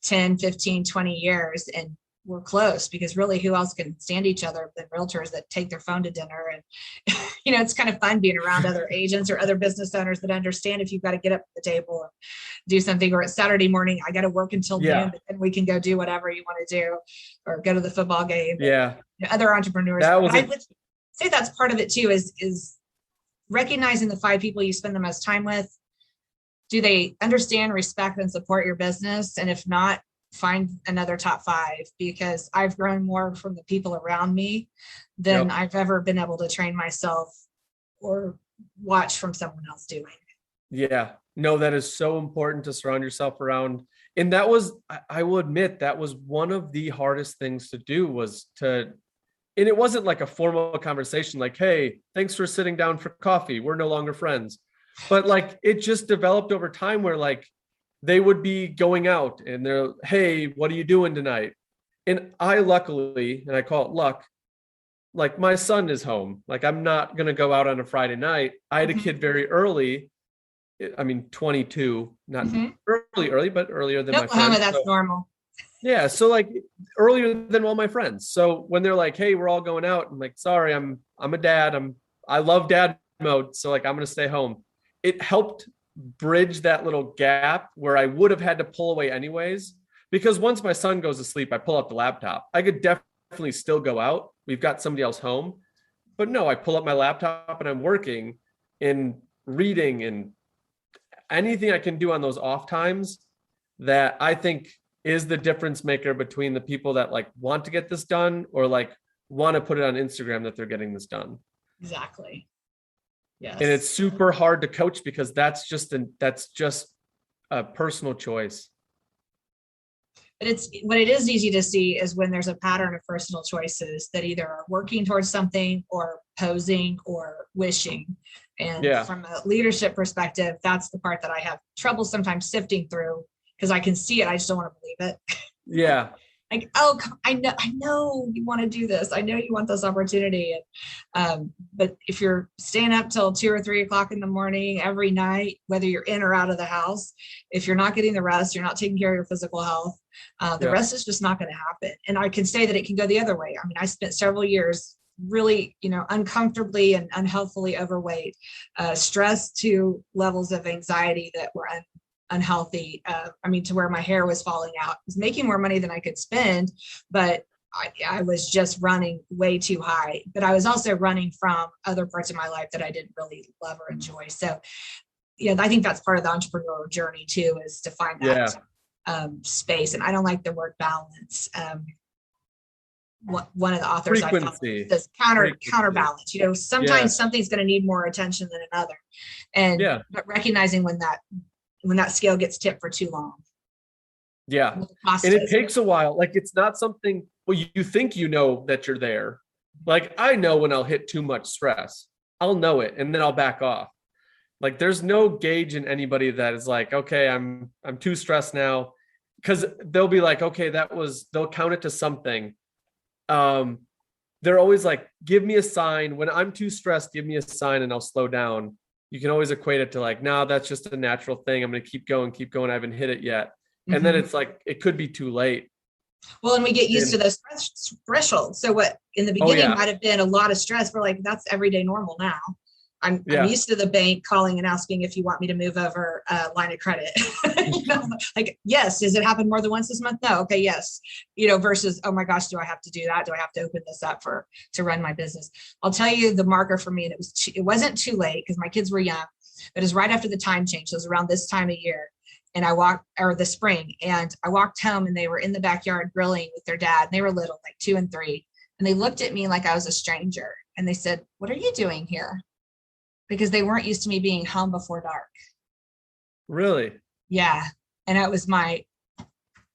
10, 15, 20 years. And we're close, because really who else can stand each other than realtors that take their phone to dinner? And, it's kind of fun being around other agents or other business owners that understand if you've got to get up at the table and do something, or it's Saturday morning, I got to work until noon, and we can go do whatever you want to do, or go to the football game. Yeah. Other entrepreneurs. I would say that's part of it too, is recognizing the 5 people you spend the most time with. Do they understand, respect, and support your business? And if not, find another top 5, because I've grown more from the people around me than I've ever been able to train myself or watch from someone else doing. Yeah, no, that is so important to surround yourself around. And that was, I will admit, that was one of the hardest things to do, and it wasn't like a formal conversation, like, hey, thanks for sitting down for coffee, we're no longer friends. But like, it just developed over time where like, they would be going out and they're, hey, what are you doing tonight? And I luckily, and I call it luck, like my son is home. Like, I'm not going to go out on a Friday night. I had a kid very early. I mean, 22, not early, but earlier than my friends. That's normal. Yeah. So like earlier than all my friends. So when they're like, hey, we're all going out, I'm like, sorry, I'm a dad. I love dad mode. So like, I'm going to stay home. It helped bridge that little gap where I would have had to pull away anyways, because once my son goes to sleep, I pull out the laptop. I could definitely still go out. We've got somebody else home, but no, I pull up my laptop and I'm working and reading and anything I can do on those off times. That I think is the difference maker between the people that like want to get this done or like want to put it on Instagram that they're getting this done. Exactly. Yes. And it's super hard to coach, because that's just a personal choice. But what it is easy to see is when there's a pattern of personal choices that either are working towards something or posing or wishing. And from a leadership perspective, that's the part that I have trouble sometimes sifting through, because I can see it. I just don't want to believe it. Yeah. Like, oh, I know you want to do this. I know you want this opportunity. And, but if you're staying up till 2 or 3 o'clock in the morning every night, whether you're in or out of the house, if you're not getting the rest, you're not taking care of your physical health, the rest is just not going to happen. And I can say that it can go the other way. I mean, I spent several years really, uncomfortably and unhealthfully overweight, stressed to levels of anxiety that were unhealthy. To where my hair was falling out. I was making more money than I could spend, but I was just running way too high. But I was also running from other parts of my life that I didn't really love or enjoy. So, I think that's part of the entrepreneurial journey too, is to find that space. And I don't like the word balance. One of the authors I found says counterbalance. Sometimes something's going to need more attention than another, and but recognizing when that scale gets tipped for too long. Yeah. And it takes a while. Like, it's not something, well, you think that you're there. Like, I know when I'll hit too much stress, I'll know it, and then I'll back off. Like, there's no gauge in anybody that is like, okay, I'm too stressed now, because they'll be like, okay, they'll count it to something. They're always like, give me a sign when I'm too stressed, give me a sign and I'll slow down. you can always equate it to like, no, that's just a natural thing. I'm going to keep going. I haven't hit it yet. And then it's like, it could be too late. Well, and we get used to those thresholds. So what in the beginning might have been a lot of stress, we're like, that's everyday normal now. I'm used to the bank calling and asking if you want me to move over a line of credit. Like, yes. Does it happen more than once this month? No. Okay. Yes. Versus, oh my gosh, do I have to do that? Do I have to open this up to run my business? I'll tell you the marker for me, and it wasn't too late because my kids were young, but it was right after the time change. So it was around this time of year. And the spring, and I walked home and they were in the backyard grilling with their dad. And they were little, like 2 and 3. And they looked at me like I was a stranger. And they said, "What are you doing here?" Because they weren't used to me being home before dark. Really? Yeah. And it was I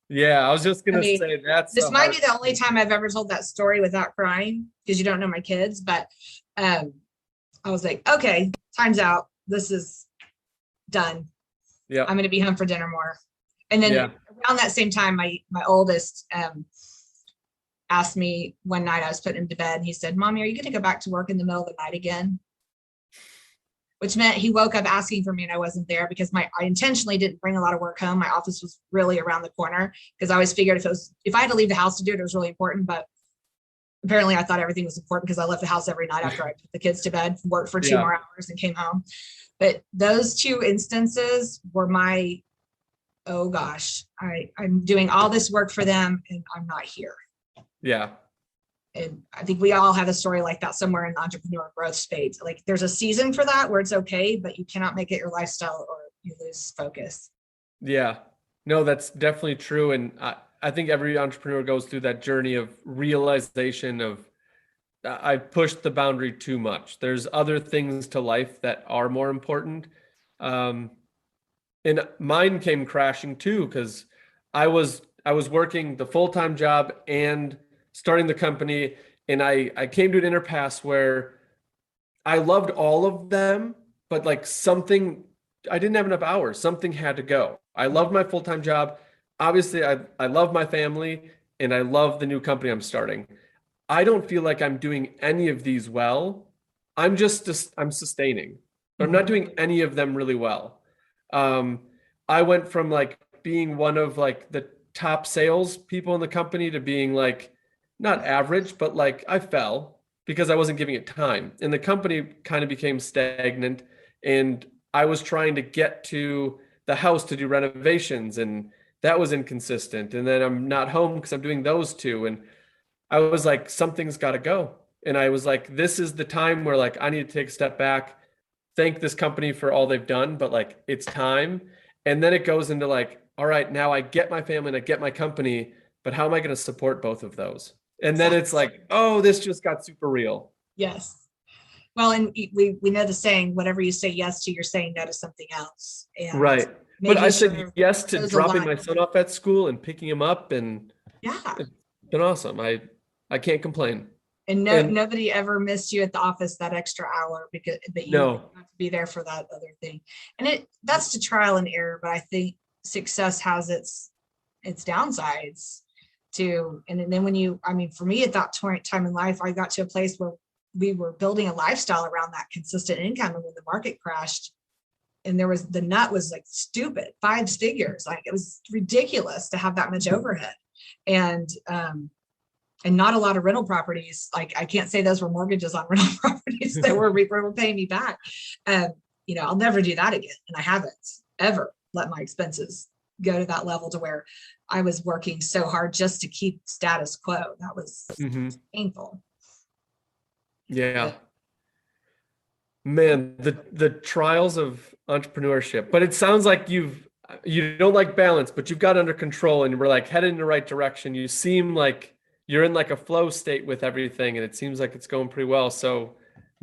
was just going to say this might be the only time I've ever told that story without crying, because you don't know my kids, but I was like, okay, time's out. This is done. Yeah, I'm going to be home for dinner more. And then around that same time, my oldest asked me one night, I was putting him to bed, and he said, "Mommy, are you going to go back to work in the middle of the night again?" Which meant he woke up asking for me and I wasn't there, because I intentionally didn't bring a lot of work home. My office was really around the corner, because I always figured if I had to leave the house to do it, it was really important. But apparently I thought everything was important, because I left the house every night after I put the kids to bed, worked for 2 more hours and came home. But those 2 instances were my, oh gosh, I'm doing all this work for them and I'm not here. Yeah. And I think we all have a story like that somewhere in the entrepreneur growth space. Like, there's a season for that where it's okay, but you cannot make it your lifestyle or you lose focus. Yeah, no, that's definitely true. And I think every entrepreneur goes through that journey of realization of, I pushed the boundary too much. There's other things to life that are more important. And mine came crashing too, because I was working the full-time job and starting the company. And I came to an impasse where I loved all of them, but like I didn't have enough hours. Something had to go. I loved my full-time job. Obviously, I love my family, and I love the new company I'm starting. I don't feel like I'm doing any of these well. I'm sustaining, but I'm not doing any of them really well. I went from like being one of like the top sales people in the company to being like, not average, but like I fell because I wasn't giving it time. And the company kind of became stagnant, and I was trying to get to the house to do renovations, and that was inconsistent. And then I'm not home because I'm doing those 2. And I was like, something's got to go. And I was like, this is the time where like, I need to take a step back, thank this company for all they've done, but like, it's time. And then it goes into like, all right, now I get my family and I get my company, but how am I going to support both of those? And then it's like, oh, this just got super real. Yes. Well, and we know the saying, whatever you say yes to, you're saying no to something else. And right. But I said yes to dropping my son off at school and picking him up. And it's been awesome. I can't complain. And nobody ever missed you at the office that extra hour, but you have to be there for that other thing. And that's the trial and error, but I think success has its downsides too. And then for me at that time in life, I got to a place where we were building a lifestyle around that consistent income. And when the market crashed, and the nut was like stupid, 5 figures, like it was ridiculous to have that much overhead. And not a lot of rental properties. Like, I can't say those were mortgages on rental properties that were paying me back. I'll never do that again. And I haven't ever let my expenses go to that level to where I was working so hard just to keep status quo. That was painful. Yeah. Man, the trials of entrepreneurship. But it sounds like you don't like balance, but you've got it under control, and we're like headed in the right direction. You seem like you're in like a flow state with everything, and it seems like it's going pretty well. So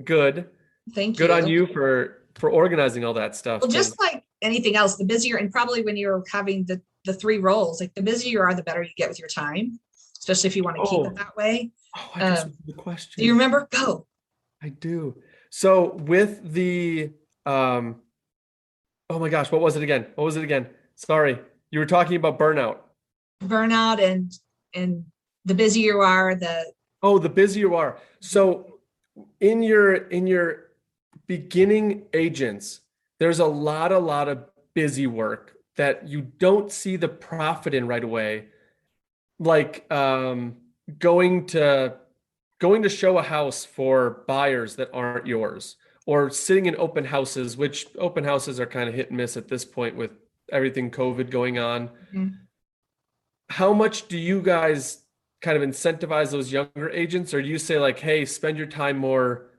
good. Thank you. Good on you for organizing all that stuff. Well, just like anything else, the busier, and probably when you're having the 3 roles, like the busier you are, the better you get with your time, especially if you want to keep it that way. Oh, I just the question. Do you remember? Go. I do. So with the, oh my gosh, what was it again? Sorry. You were talking about burnout and the busier you are, the busier you are. So in your beginning agents, there's a lot of busy work that you don't see the profit in right away. Like going to show a house for buyers that aren't yours, or sitting in open houses, which open houses are kind of hit and miss at this point with everything COVID going on. Mm-hmm. How much do you guys kind of incentivize those younger agents, or do you say like, hey, spend your time more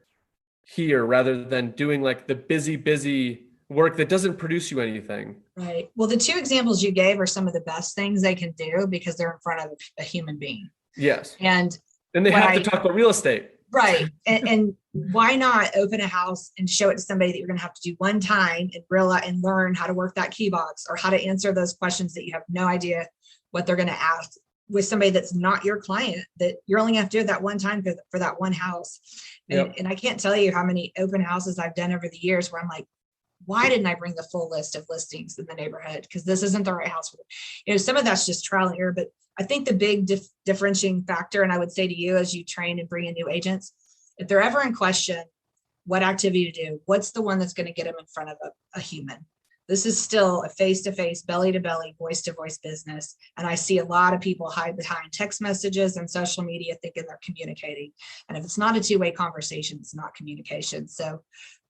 here rather than doing like the busy work that doesn't produce you anything? Right. Well, the two examples you gave are some of the best things they can do because they're in front of a human being. Yes. And they have to talk about real estate. Right. And why not open a house and show it to somebody that you're going to have to do one time and realize and learn how to work that key box, or how to answer those questions that you have no idea what they're going to ask, with somebody that's not your client, that you're only going to have to do it that one time for that one house. And I can't tell you how many open houses I've done over the years where I'm like, why didn't I bring the full list of listings in the neighborhood? Because this isn't the right house for them. Some of that's just trial and error, but I think the big differentiating factor, and I would say to you as you train and bring in new agents, if they're ever in question what activity to do, what's the one that's going to get them in front of a human? This is still a face-to-face, belly-to-belly, voice-to-voice business. And I see a lot of people hide behind text messages and social media thinking they're communicating. And if it's not a two-way conversation, it's not communication. So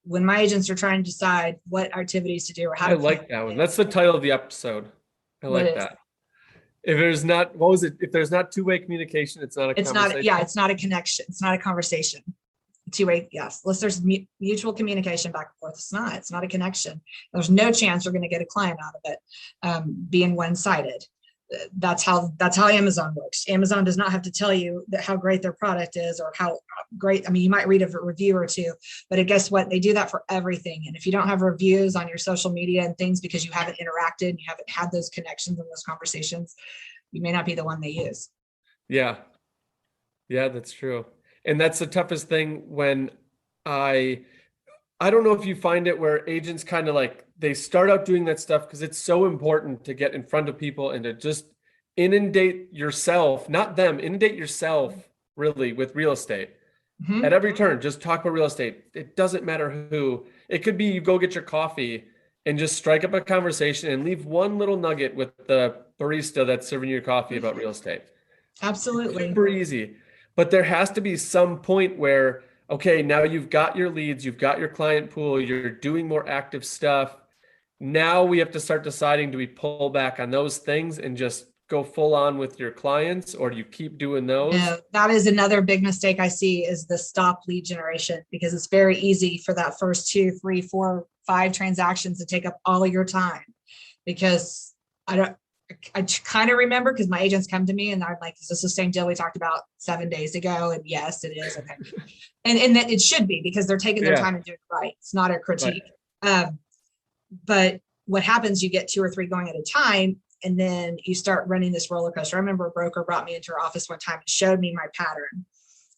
when my agents are trying to decide what activities to do or how to— I like that one. That's the title of the episode. I like that. If there's not, what was it? If there's not two-way communication, it's not a conversation. It's not a connection. It's not a conversation. Two-way, yes. Unless there's mutual communication back and forth, it's not a connection. There's no chance you're going to get a client out of it being one-sided. That's how Amazon works. Amazon does not have to tell you how great their product is or how great. I mean, you might read a review or two, but guess what? They do that for everything. And if you don't have reviews on your social media and things because you haven't interacted, you haven't had those connections and those conversations, you may not be the one they use. Yeah, that's true. And that's the toughest thing when I don't know if you find it where agents kind of like, they start out doing that stuff because it's so important to get in front of people and to just inundate yourself, not them, inundate yourself really with real estate. Mm-hmm. At every turn, just talk about real estate. It doesn't matter who. It could be you go get your coffee and just strike up a conversation and leave one little nugget with the barista that's serving your coffee about real estate. Absolutely. Super easy. But there has to be some point where, okay, now you've got your leads, you've got your client pool, you're doing more active stuff. Now we have to start deciding, do we pull back on those things and just go full on with your clients, or do you keep doing those? No, that is another big mistake I see, is the stop lead generation, because it's very easy for that first 2, 3, 4, 5 transactions to take up all of your time. Because I kind of remember, because my agents come to me and I'm like, is this the same deal we talked about 7 days ago? And yes, it is. Okay. and that it should be, because they're taking their time and doing it right. It's not a critique. Right. But what happens, you get 2 or 3 going at a time, and then you start running this roller coaster. I remember a broker brought me into her office one time and showed me my pattern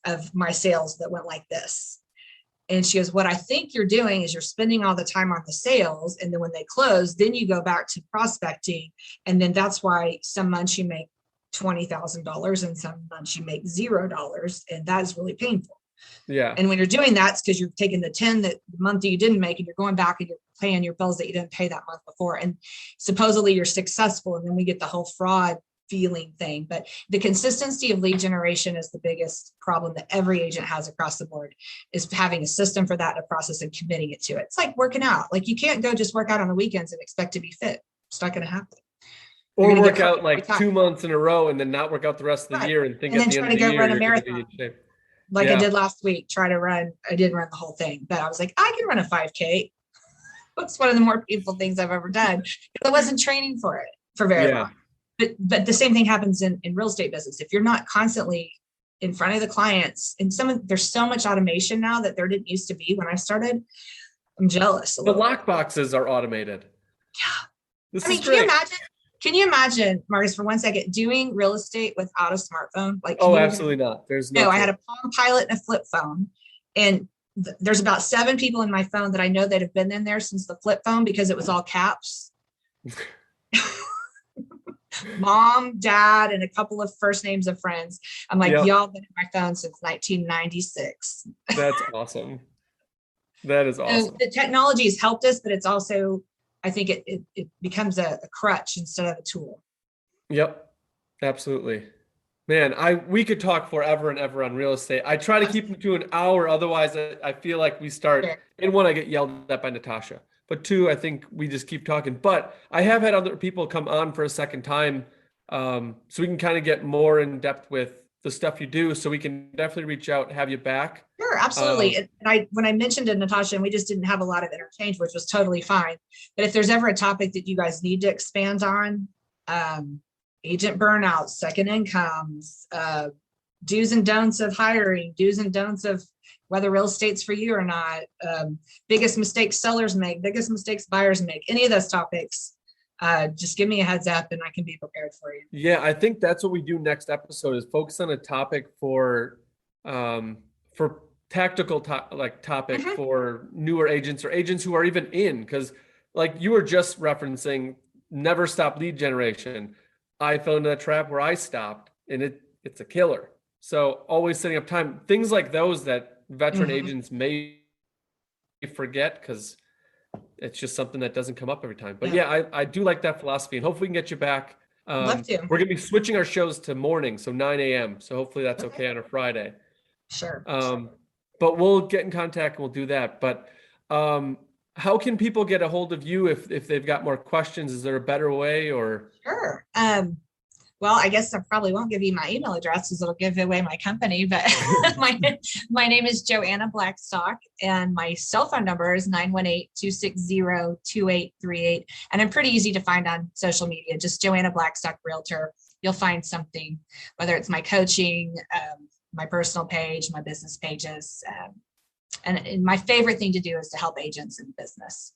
of my sales that went like this. And she goes, what I think you're doing is you're spending all the time on the sales. And then when they close, then you go back to prospecting. And then that's why some months you make $20,000 and some months you make $0. And that is really painful. Yeah. And when you're doing that, it's because you're taking the 10 that the month that you didn't make, and you're going back and you're paying your bills that you didn't pay that month before. And supposedly you're successful. And then we get the whole fraud feeling thing. But the consistency of lead generation is the biggest problem that every agent has across the board, is having a system for that, a process, and committing it to it. It's like working out. Like, you can't go just work out on the weekends and expect to be fit. It's not going to happen. Or work out like 2 months in a row and then not work out the rest of the year and think at the end of the year run a marathon. Like I did last week, I didn't run the whole thing, but I was like, I can run a 5K. It's one of the more painful things I've ever done. I wasn't training for it for very long. But the same thing happens in real estate business. If you're not constantly in front of the clients, and there's so much automation now that there didn't used to be when I started. I'm jealous. The lock boxes are automated. Yeah. Can you imagine, Marcus, for 1 second, doing real estate without a smartphone? Absolutely not. No, I had a Palm Pilot and a flip phone, and there's about 7 people in my phone that I know that have been in there since the flip phone, because it was all caps. Mom, dad, and a couple of first names of friends. I'm like, y'all been in my phone since 1996. That's awesome. That is awesome. So the technology has helped us, but it's also, I think it becomes a crutch instead of a tool. Yep, absolutely. Man, we could talk forever and ever on real estate. I try to keep them to an hour. Otherwise, I feel like we start, in one, I get yelled at by Natasha. But two, I think we just keep talking. But I have had other people come on for a second time, so we can kind of get more in depth with the stuff you do. So we can definitely reach out, have you back. Sure, absolutely. And when I mentioned to Natasha, and we just didn't have a lot of interchange, which was totally fine. But if there's ever a topic that you guys need to expand on, agent burnouts, second incomes, do's and don'ts of hiring, do's and don'ts of whether real estate's for you or not, biggest mistakes sellers make, biggest mistakes buyers make, any of those topics, just give me a heads up and I can be prepared for you. Yeah, I think that's what we do next episode is focus on a topic for tactical topic for newer agents or agents who are even in, because like you were just referencing never stop lead generation. I fell into that trap where I stopped and it's a killer. So always setting up time, things like those that veteran agents may forget because it's just something that doesn't come up every time. But yeah, I do like that philosophy and hopefully we can get you back. Love to. We're going to be switching our shows to morning, so 9 a.m. So hopefully that's okay on a Friday. Sure. But we'll get in contact and we'll do that. But how can people get a hold of you if they've got more questions? Is there a better way or? Sure. Well, I guess I probably won't give you my email address because it'll give away my company, but my name is JoAnna Blackstock and my cell phone number is 918-260-2838. And I'm pretty easy to find on social media, just JoAnna Blackstock Realtor. You'll find something, whether it's my coaching, my personal page, my business pages. And my favorite thing to do is to help agents in business.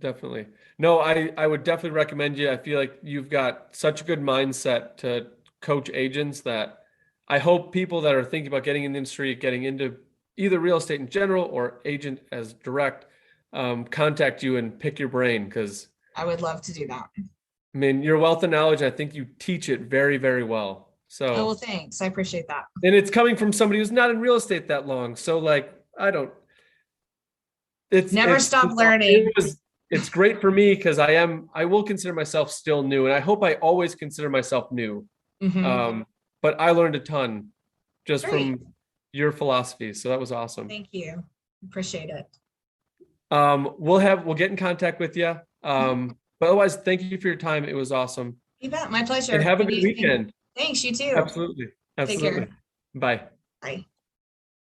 Definitely. No, I would definitely recommend you. I feel like you've got such a good mindset to coach agents that I hope people that are thinking about getting in the industry, getting into either real estate in general or agent as direct, contact you and pick your brain because I would love to do that. I mean, your wealth of knowledge, I think you teach it very, very well. So, oh, well, thanks. I appreciate that. And it's coming from somebody who's not in real estate that long. So like, stop learning. It's great for me because I will consider myself still new and I hope I always consider myself new. But I learned a ton just from your philosophy. So that was awesome. Thank you. Appreciate it. We'll get in contact with you. But otherwise, thank you for your time. It was awesome. You bet. My pleasure. And have a good weekend. Thanks. You too. Absolutely. Take care. Bye. Bye.